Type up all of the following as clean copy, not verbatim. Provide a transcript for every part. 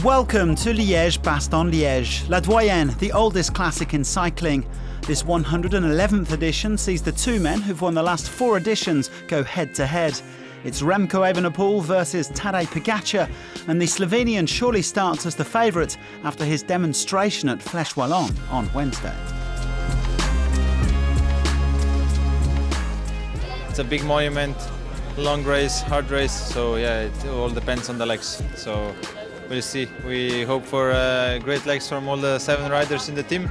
Welcome to Liège-Bastogne-Liège, La Doyenne, the oldest classic in cycling. This 111th edition sees the two men who've won the last 4 editions go head-to-head. It's Remco Evenepoel versus Tadej Pogačar, and the Slovenian surely starts as the favourite after his demonstration at Flèche-Wallonne on Wednesday. It's a big monument, long race, hard race, so yeah, it all depends on the legs. So we'll see. We hope for great legs from all the 7 riders in the team,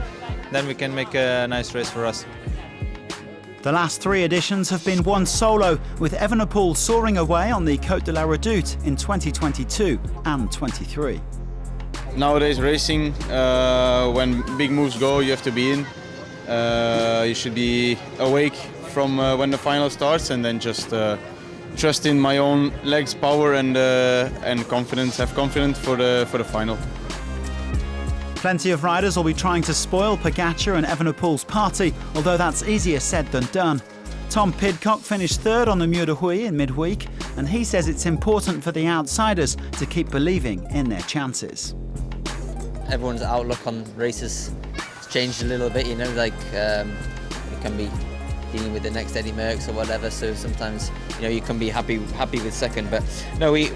then we can make a nice race for us. The last 3 editions have been won solo, with Evenepoel soaring away on the Côte de la Redoute in 2022 and 23. Nowadays racing, when big moves go, you have to be in. You should be awake from when the final starts, and then just trust in my own legs, power and confidence. Have confidence for the final. Plenty of riders will be trying to spoil Pogačar and Evenepoel's party, although that's easier said than done. Tom Pidcock finished 3rd on the Mur de Huy in midweek, and he says it's important for the outsiders to keep believing in their chances. Everyone's outlook on races has changed a little bit, you know, like you can be dealing with the next Eddie Merckx or whatever, so sometimes, you know, you can be happy with second, but no, we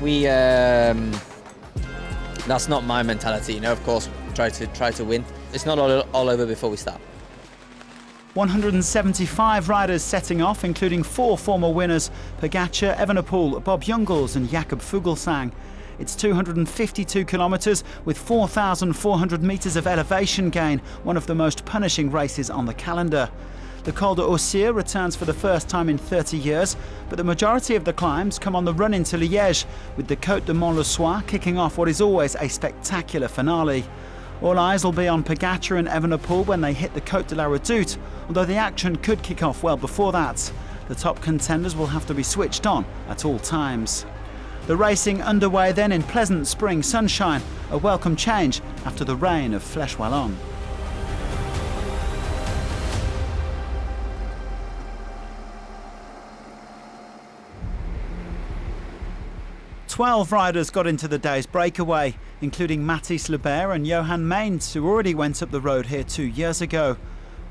that's not my mentality, you know. Of course, try to win. It's not all over before we start. 175 riders setting off, including 4 former winners: Pogačar, Evenepoel, Bob Jungels and Jakob Fuglsang. It's 252 kilometres with 4,400 metres of elevation gain, one of the most punishing races on the calendar. The Col de Haussire returns for the first time in 30 years, but the majority of the climbs come on the run into Liège, with the Côte de Mont-le-Soir kicking off what is always a spectacular finale. All eyes will be on Pogačar and Evenepoel when they hit the Côte de la Redoute, although the action could kick off well before that. The top contenders will have to be switched on at all times. The racing underway then in pleasant spring sunshine, a welcome change after the rain of Flèche-Wallonne. Twelve riders got into the day's breakaway, including Mathis Lebert and Johan Mains, who already went up the road here 2 years ago.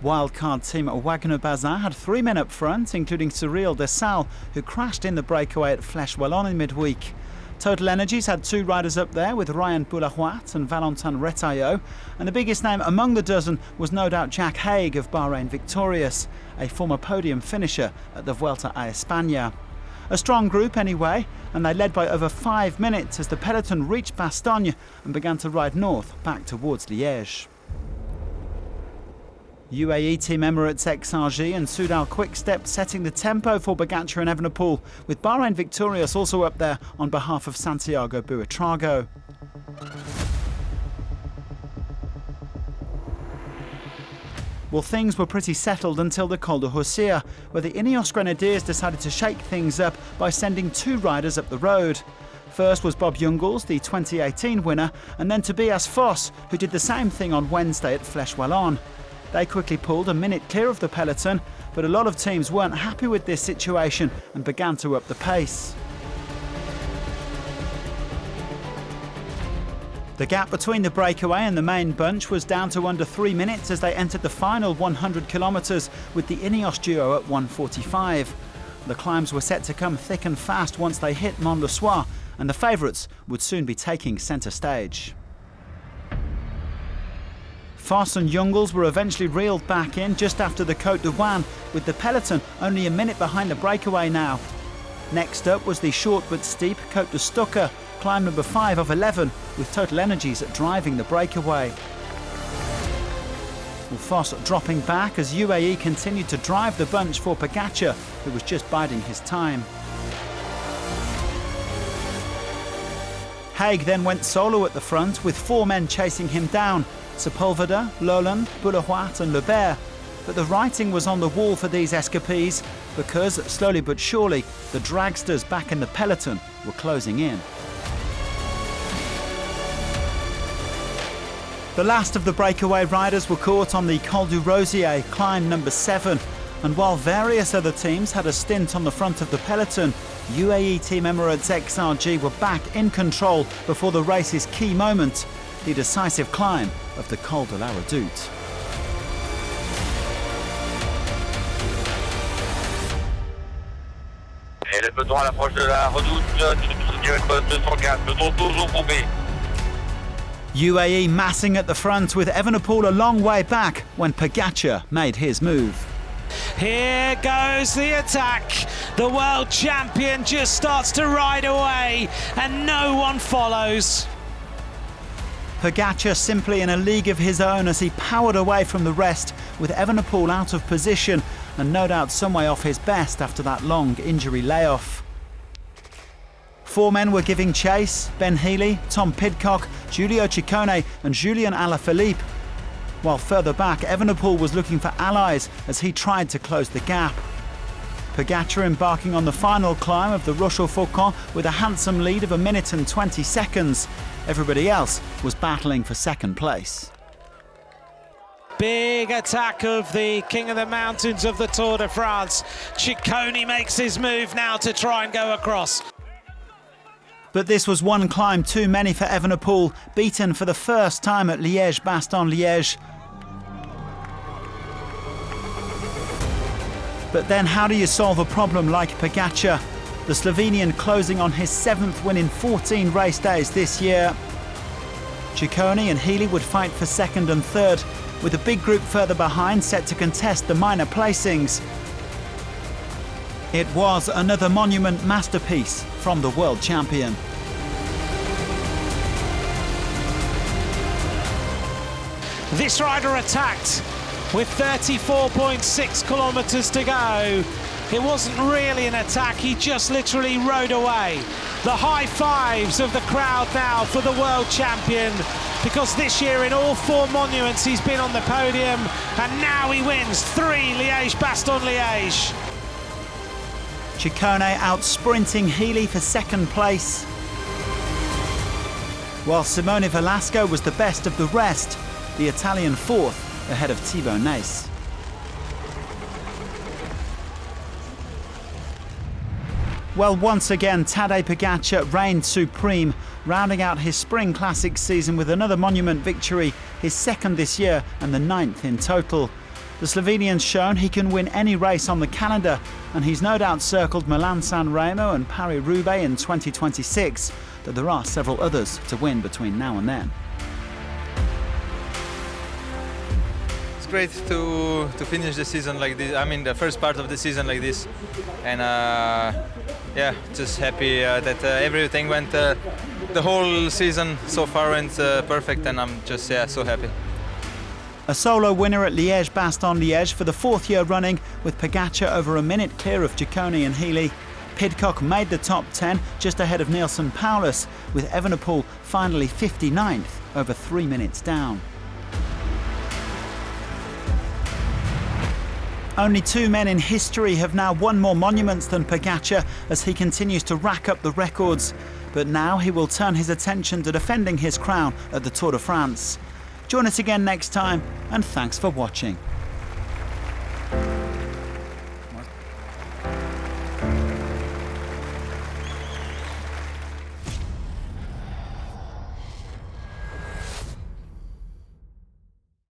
Wildcard team Wagner Bazin had 3 men up front, including Cyril Dessal, who crashed in the breakaway at Flèche-Wallonne in midweek. Total Energies had 2 riders up there, with Ryan Boulahuat and Valentin Retailleau, and the biggest name among the dozen was no doubt Jack Haig of Bahrain Victorious, a former podium finisher at the Vuelta a España. A strong group anyway, and they led by over 5 minutes as the Peloton reached Bastogne and began to ride north back towards Liège. UAE Team Emirates XRG and Soudal Quick-Step setting the tempo for Pogačar and Evenepoel, with Bahrain Victorious also up there on behalf of Santiago Buitrago. Well, things were pretty settled until the Col de Haussire, where the Ineos Grenadiers decided to shake things up by sending 2 riders up the road. First was Bob Jungels, the 2018 winner, and then Tobias Foss, who did the same thing on Wednesday at Flèche-Wallonne. They quickly pulled a minute clear of the peloton, but a lot of teams weren't happy with this situation and began to up the pace. The gap between the breakaway and the main bunch was down to under 3 minutes as they entered the final 100 kilometres, with the Ineos duo at 1:45. The climbs were set to come thick and fast once they hit Mont-le-Soir, and the favourites would soon be taking centre stage. Foss and Jungels were eventually reeled back in just after the Côte de Wayne, with the peloton only a minute behind the breakaway now. Next up was the short but steep Côte de Stocker, climb number 5 of 11, with Total Energies driving the breakaway. Well, Foss dropping back as UAE continued to drive the bunch for Pogačar, who was just biding his time. Haig then went solo at the front, with 4 men chasing him down: Sepulveda, Lowland, Boulahuat and Lebert. But the writing was on the wall for these escapees, because slowly but surely the dragsters back in the peloton were closing in. The last of the breakaway riders were caught on the Col du Rosier, climb number 7, and while various other teams had a stint on the front of the peloton, UAE Team Emirates XRG were back in control before the race's key moment, the decisive climb of the Col de la Redoute. Et le peloton à l'approche de la redoute, direct 204, peloton toujours courbé. UAE massing at the front with Evenepoel a long way back when Pogačar made his move. Here goes the attack. The world champion just starts to ride away and no one follows. Pogačar simply in a league of his own as he powered away from the rest with Evenepoel out of position and no doubt some way off his best after that long injury layoff. Four men were giving chase: Ben Healy, Tom Pidcock, Giulio Ciccone and Julian Alaphilippe. While further back, Evenepoel was looking for allies as he tried to close the gap. Pogačar embarking on the final climb of the Rochefoucauld with a handsome lead of 1 minute and 20 seconds. Everybody else was battling for second place. Big attack of the King of the Mountains of the Tour de France. Ciccone makes his move now to try and go across. But this was one climb too many for Evenepoel, beaten for the first time at Liège-Bastogne-Liège. But then how do you solve a problem like Pogačar? The Slovenian closing on his 7th win in 14 race days this year. Ciccone and Healy would fight for second and third, with a big group further behind set to contest the minor placings. It was another monument masterpiece from the world champion. This rider attacked with 34.6 kilometres to go. It wasn't really an attack, he just literally rode away. The high fives of the crowd now for the world champion, because this year in all 4 monuments he's been on the podium and now he wins 3 Liège-Bastogne-Liège. Ciccone out-sprinting Healy for second place, while Simone Velasco was the best of the rest, the Italian 4th ahead of Thibaut Nace. Well, once again, Tadej Pogačar reigned supreme, rounding out his Spring Classic season with another monument victory, his second this year and the 9th in total. The Slovenian's shown he can win any race on the calendar, and he's no doubt circled Milan-San Remo and Paris-Roubaix in 2026, though there are several others to win between now and then. It's great to finish the season like this. I mean, the first part of the season like this, and yeah, just happy that everything went. The whole season so far went perfect, and I'm just so happy. A solo winner at Liège-Bastogne-Liège for the 4th year running, with Pogačar over a minute clear of Ciccone and Healy. Pidcock made the top 10, just ahead of Neilson Paulus, with Evenepoel finally 59th, over 3 minutes down. Only 2 men in history have now won more monuments than Pogačar as he continues to rack up the records. But now he will turn his attention to defending his crown at the Tour de France. Join us again next time, and thanks for watching.